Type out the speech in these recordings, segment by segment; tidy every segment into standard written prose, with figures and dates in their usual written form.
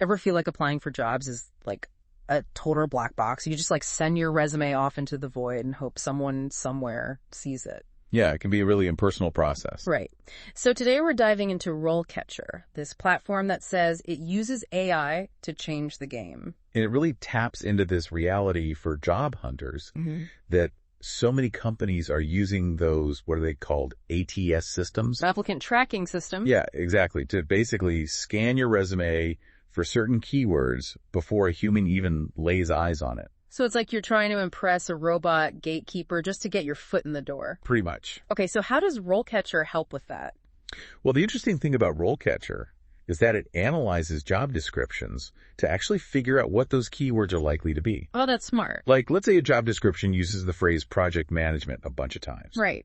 Ever feel like applying for jobs is like a total black box? You just like send your resume off into the void and hope someone somewhere sees it. Yeah, it can be a really impersonal process. Right. So today we're diving into RoleCatcher, this platform that says it uses AI to change the game. And it really taps into this reality for job hunters that so many companies are using those, what are they called, ATS systems? Applicant tracking system. Yeah, exactly. To basically scan your resume for certain keywords before a human even lays eyes on it. So it's like you're trying to impress a robot gatekeeper just to get your foot in the door. Pretty much. Okay, so how does RoleCatcher help with that? Well, the interesting thing about RoleCatcher is that it analyzes job descriptions to actually figure out what those keywords are likely to be. Oh, that's smart. Like, let's say a job description uses the phrase project management a bunch of times. Right.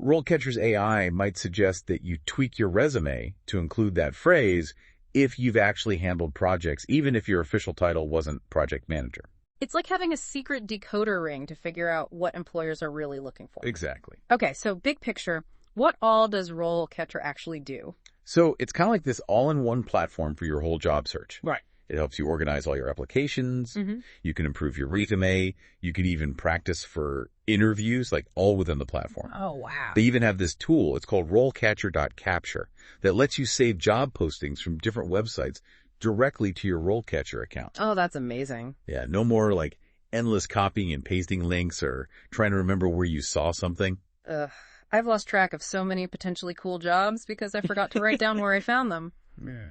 RoleCatcher's AI might suggest that you tweak your resume to include that phrase if you've actually handled projects, even if your official title wasn't project manager. It's like having a secret decoder ring to figure out what employers are really looking for. Exactly. Okay, so big picture, what all does RoleCatcher actually do? So it's kind of like this all-in-one platform for your whole job search. Right. It helps you organize all your applications. You can improve your resume. You can even practice for interviews, like all within the platform. Oh, wow. They even have this tool. It's called RoleCatcher.capture that lets you save job postings from different websites directly to your RoleCatcher account. Oh, that's amazing. Yeah, no more like endless copying and pasting links or trying to remember where you saw something. Ugh. I've lost track of so many potentially cool jobs because I forgot to write down where I found them. Yeah.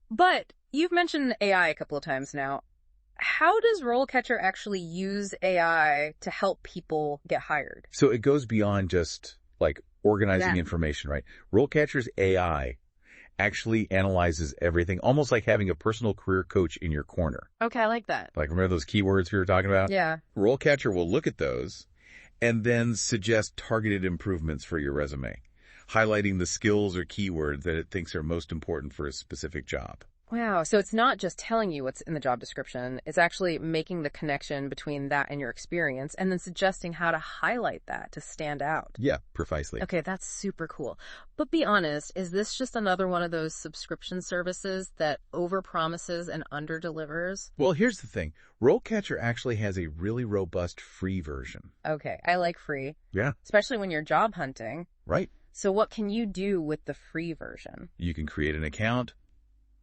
But you've mentioned AI a couple of times now. How does RoleCatcher actually use AI to help people get hired? So it goes beyond just like organizing information, right? RoleCatcher's AI actually analyzes everything, almost like having a personal career coach in your corner. Okay, I like that. Like, remember those keywords we were talking about? Yeah. RoleCatcher will look at those and then suggest targeted improvements for your resume, highlighting the skills or keywords that it thinks are most important for a specific job. Wow. So it's not just telling you what's in the job description. It's actually making the connection between that and your experience and then suggesting how to highlight that to stand out. Yeah, precisely. Okay, that's super cool. But be honest, is this just another one of those subscription services that overpromises and underdelivers? Well, here's the thing. RoleCatcher actually has a really robust free version. Okay, I like free. Yeah. Especially when you're job hunting. Right. So what can you do with the free version? You can create an account,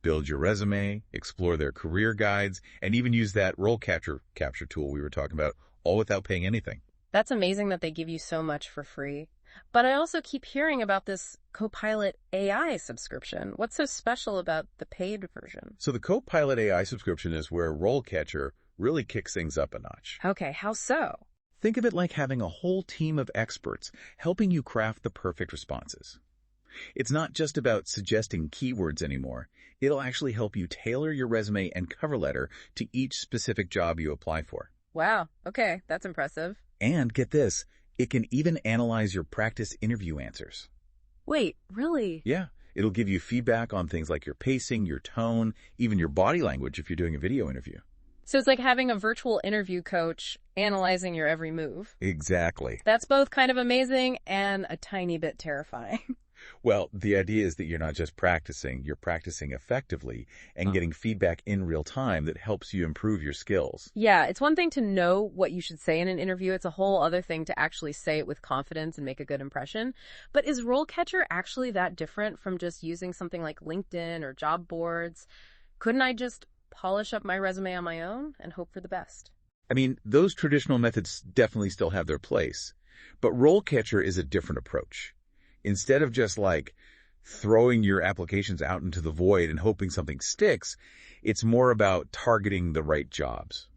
build your resume, explore their career guides, and even use that RoleCatcher capture tool we were talking about, all without paying anything. That's amazing that they give you so much for free. But I also keep hearing about this Copilot AI subscription. What's so special about the paid version? So the Copilot AI subscription is where RoleCatcher really kicks things up a notch. Okay, how so? Think of it like having a whole team of experts helping you craft the perfect responses. It's not just about suggesting keywords anymore. It'll actually help you tailor your resume and cover letter to each specific job you apply for. Wow, okay, that's impressive. And get this, it can even analyze your practice interview answers. Wait, really? Yeah, it'll give you feedback on things like your pacing, your tone, even your body language if you're doing a video interview. So it's like having a virtual interview coach analyzing your every move. Exactly. That's both kind of amazing and a tiny bit terrifying. Well, the idea is that you're not just practicing, you're practicing effectively and getting feedback in real time that helps you improve your skills. Yeah, it's one thing to know what you should say in an interview. It's a whole other thing to actually say it with confidence and make a good impression. But is RoleCatcher actually that different from just using something like LinkedIn or job boards? Couldn't I just polish up my resume on my own and hope for the best? I mean, those traditional methods definitely still have their place, but RoleCatcher is a different approach. Instead of just like throwing your applications out into the void and hoping something sticks, it's more about targeting the right jobs.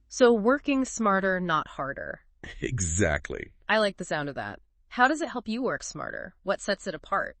So working smarter, not harder. Exactly. I like the sound of that. How does it help you work smarter? What sets it apart?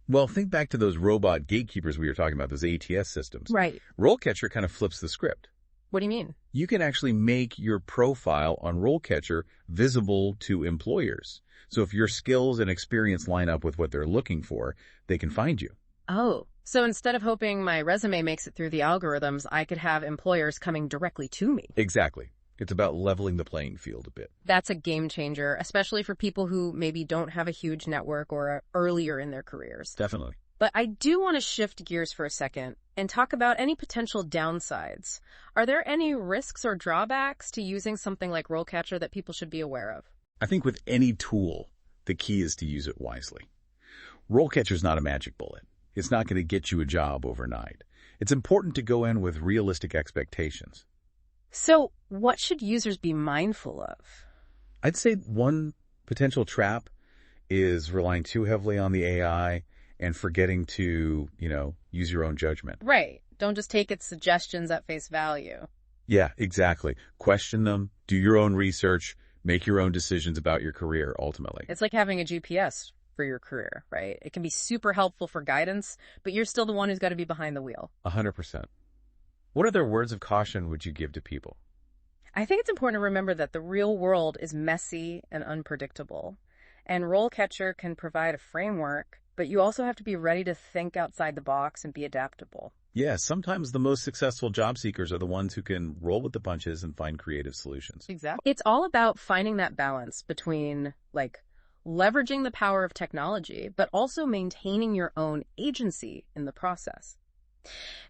Well, think back to those robot gatekeepers we were talking about, those ATS systems. Right. RoleCatcher kind of flips the script. What do you mean? You can actually make your profile on RoleCatcher visible to employers. So if your skills and experience line up with what they're looking for, they can find you. Oh, so instead of hoping my resume makes it through the algorithms, I could have employers coming directly to me. Exactly. It's about leveling the playing field a bit. That's a game changer, especially for people who maybe don't have a huge network or are earlier in their careers. Definitely. But I do want to shift gears for a second and talk about any potential downsides. Are there any risks or drawbacks to using something like RoleCatcher that people should be aware of? I think with any tool, the key is to use it wisely. RoleCatcher is not a magic bullet. It's not going to get you a job overnight. It's important to go in with realistic expectations. So, what should users be mindful of? I'd say one potential trap is relying too heavily on the AI and forgetting to, use your own judgment. Right. Don't just take its suggestions at face value. Yeah, exactly. Question them, do your own research, make your own decisions about your career, ultimately. It's like having a GPS for your career, right? It can be super helpful for guidance, but you're still the one who's got to be behind the wheel. 100%. What other words of caution would you give to people? I think it's important to remember that the real world is messy and unpredictable. And RoleCatcher can provide a framework, but you also have to be ready to think outside the box and be adaptable. Yeah, sometimes the most successful job seekers are the ones who can roll with the punches and find creative solutions. Exactly. It's all about finding that balance between, leveraging the power of technology, but also maintaining your own agency in the process.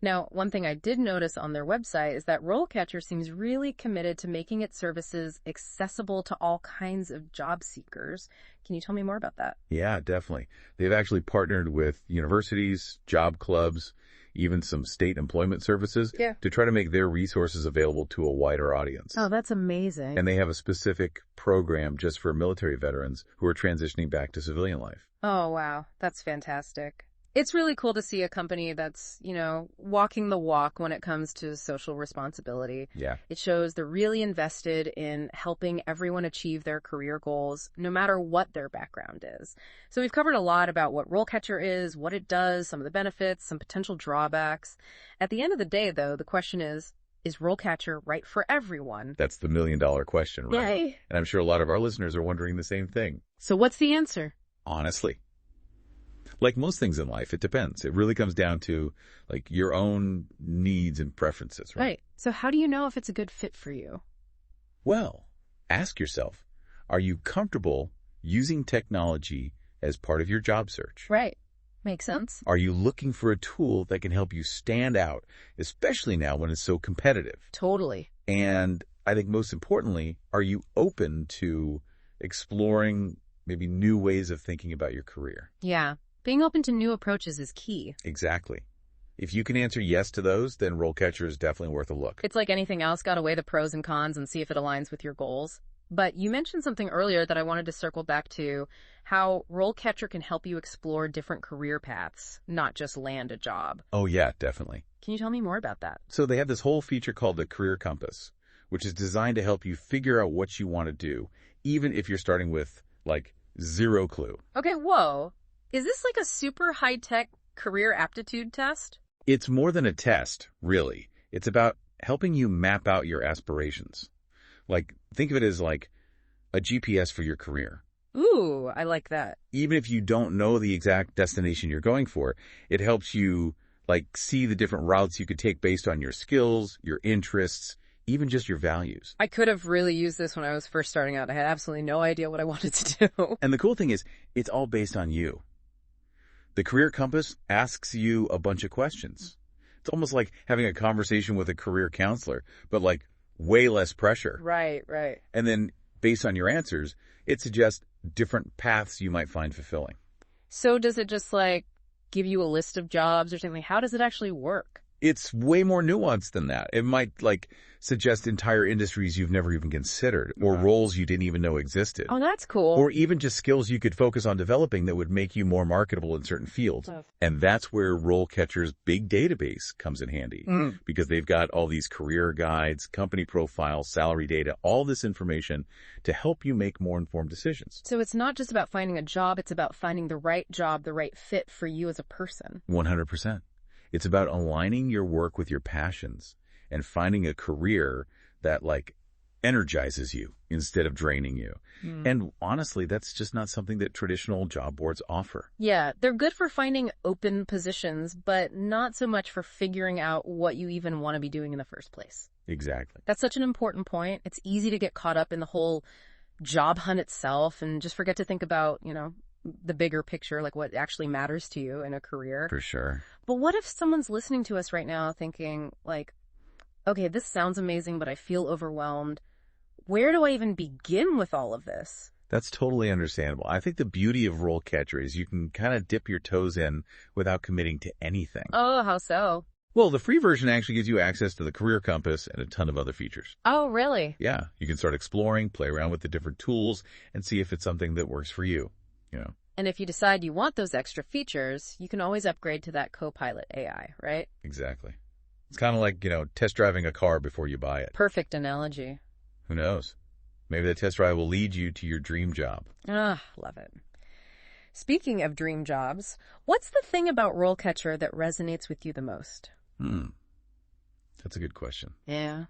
Now, one thing I did notice on their website is that RoleCatcher seems really committed to making its services accessible to all kinds of job seekers. Can you tell me more about that? Yeah, definitely. They've actually partnered with universities, job clubs, even some state employment services to try to make their resources available to a wider audience. Oh, that's amazing. And they have a specific program just for military veterans who are transitioning back to civilian life. Oh, wow. That's fantastic. It's really cool to see a company that's, walking the walk when it comes to social responsibility. Yeah. It shows they're really invested in helping everyone achieve their career goals, no matter what their background is. So we've covered a lot about what RoleCatcher is, what it does, some of the benefits, some potential drawbacks. At the end of the day, though, the question is RoleCatcher right for everyone? That's the million-dollar question, right? Yay. And I'm sure a lot of our listeners are wondering the same thing. So what's the answer? Honestly. Like most things in life, it depends. It really comes down to your own needs and preferences, right? Right. So how do you know if it's a good fit for you? Well, ask yourself, are you comfortable using technology as part of your job search? Right. Makes sense. Are you looking for a tool that can help you stand out, especially now when it's so competitive? Totally. And I think most importantly, are you open to exploring maybe new ways of thinking about your career? Yeah. Being open to new approaches is key. Exactly. If you can answer yes to those, then RoleCatcher is definitely worth a look. It's like anything else, got to weigh the pros and cons and see if it aligns with your goals. But you mentioned something earlier that I wanted to circle back to, how RoleCatcher can help you explore different career paths, not just land a job. Oh yeah, definitely. Can you tell me more about that? So they have this whole feature called the Career Compass, which is designed to help you figure out what you want to do, even if you're starting with, zero clue. Okay, whoa. Is this like a super high-tech career aptitude test? It's more than a test, really. It's about helping you map out your aspirations. Think of it as a GPS for your career. Ooh, I like that. Even if you don't know the exact destination you're going for, it helps you, see the different routes you could take based on your skills, your interests, even just your values. I could have really used this when I was first starting out. I had absolutely no idea what I wanted to do. And the cool thing is, it's all based on you. The Career Compass asks you a bunch of questions. It's almost like having a conversation with a career counselor, but way less pressure. Right, right. And then based on your answers, it suggests different paths you might find fulfilling. So does it just give you a list of jobs or something? How does it actually work? It's way more nuanced than that. It might suggest entire industries you've never even considered, or roles you didn't even know existed. Oh, that's cool. Or even just skills you could focus on developing that would make you more marketable in certain fields. And that's where RoleCatcher's big database comes in handy, because they've got all these career guides, company profiles, salary data, all this information to help you make more informed decisions. So it's not just about finding a job, it's about finding the right job, the right fit for you as a person. 100%. It's about aligning your work with your passions and finding a career that energizes you instead of draining you. And honestly, that's just not something that traditional job boards offer. Yeah, they're good for finding open positions, but not so much for figuring out what you even want to be doing in the first place. Exactly. That's such an important point. It's easy to get caught up in the whole job hunt itself and just forget to think about, the bigger picture, like what actually matters to you in a career. For sure. But what if someone's listening to us right now thinking, like, okay, this sounds amazing, but I feel overwhelmed. Where do I even begin with all of this? That's totally understandable. I think the beauty of RoleCatcher is you can kind of dip your toes in without committing to anything. Oh, how so? Well, the free version actually gives you access to the career compass and a ton of other features. Oh, really? Yeah, you can start exploring, play around with the different tools, and see if it's something that works for you. And if you decide you want those extra features, you can always upgrade to that Copilot AI, right? Exactly. It's kind of like, test driving a car before you buy it. Perfect analogy. Who knows? Maybe the test drive will lead you to your dream job. Ah, love it. Speaking of dream jobs, what's the thing about RoleCatcher that resonates with you the most? That's a good question. Yeah.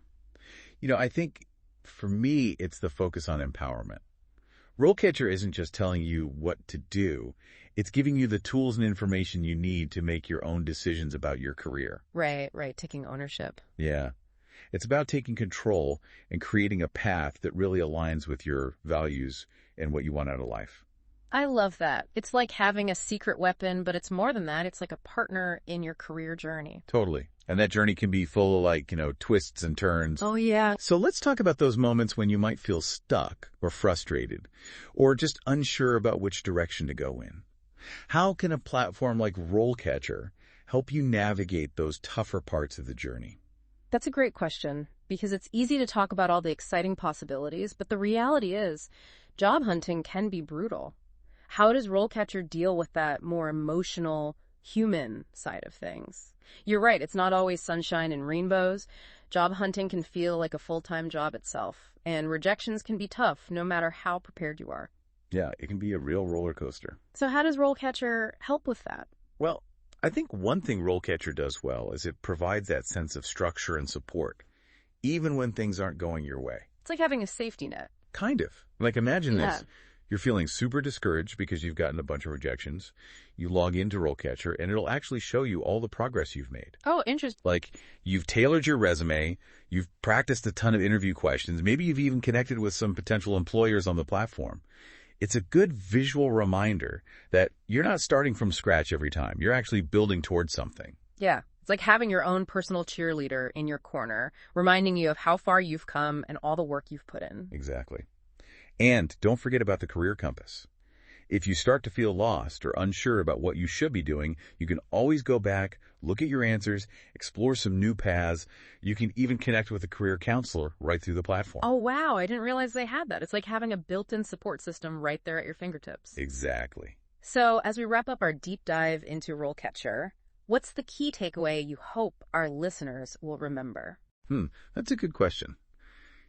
I think for me, it's the focus on empowerment. RoleCatcher isn't just telling you what to do. It's giving you the tools and information you need to make your own decisions about your career. Right. Taking ownership. Yeah. It's about taking control and creating a path that really aligns with your values and what you want out of life. I love that. It's like having a secret weapon, but it's more than that. It's like a partner in your career journey. Totally. And that journey can be full of twists and turns. Oh, yeah. So let's talk about those moments when you might feel stuck or frustrated or just unsure about which direction to go in. How can a platform like RoleCatcher help you navigate those tougher parts of the journey? That's a great question, because it's easy to talk about all the exciting possibilities, but the reality is job hunting can be brutal. How does RoleCatcher deal with that more emotional, human side of things? You're right, it's not always sunshine and rainbows. Job hunting can feel like a full-time job itself, and rejections can be tough no matter how prepared you are. Yeah, it can be a real roller coaster. So how does RoleCatcher help with that? Well, I think one thing RoleCatcher does well is it provides that sense of structure and support, even when things aren't going your way. It's like having a safety net. Kind of. Like imagine Yeah. this. You're feeling super discouraged because you've gotten a bunch of rejections. You log into RoleCatcher and it'll actually show you all the progress you've made. Oh, interesting. Like you've tailored your resume, you've practiced a ton of interview questions, maybe you've even connected with some potential employers on the platform. It's a good visual reminder that you're not starting from scratch every time. You're actually building towards something. Yeah. It's like having your own personal cheerleader in your corner, reminding you of how far you've come and all the work you've put in. Exactly. And don't forget about the career compass. If you start to feel lost or unsure about what you should be doing, you can always go back, look at your answers, explore some new paths. You can even connect with a career counselor right through the platform. Oh, wow. I didn't realize they had that. It's like having a built-in support system right there at your fingertips. Exactly. So as we wrap up our deep dive into RoleCatcher, what's the key takeaway you hope our listeners will remember? That's a good question.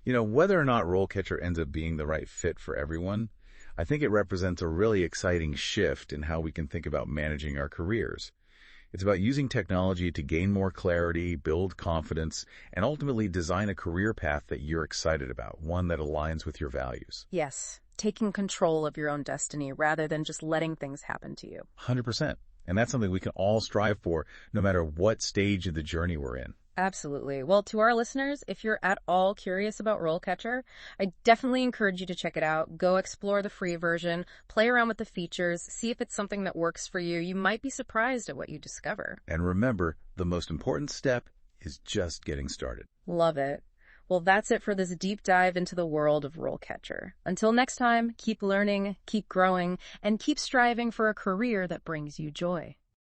Whether or not RoleCatcher ends up being the right fit for everyone, I think it represents a really exciting shift in how we can think about managing our careers. It's about using technology to gain more clarity, build confidence, and ultimately design a career path that you're excited about, one that aligns with your values. Yes, taking control of your own destiny rather than just letting things happen to you. 100%. And that's something we can all strive for no matter what stage of the journey we're in. Absolutely. Well, to our listeners, if you're at all curious about RoleCatcher, I definitely encourage you to check it out. Go explore the free version, play around with the features, see if it's something that works for you. You might be surprised at what you discover. And remember, the most important step is just getting started. Love it. Well, that's it for this deep dive into the world of RoleCatcher. Until next time, keep learning, keep growing, and keep striving for a career that brings you joy.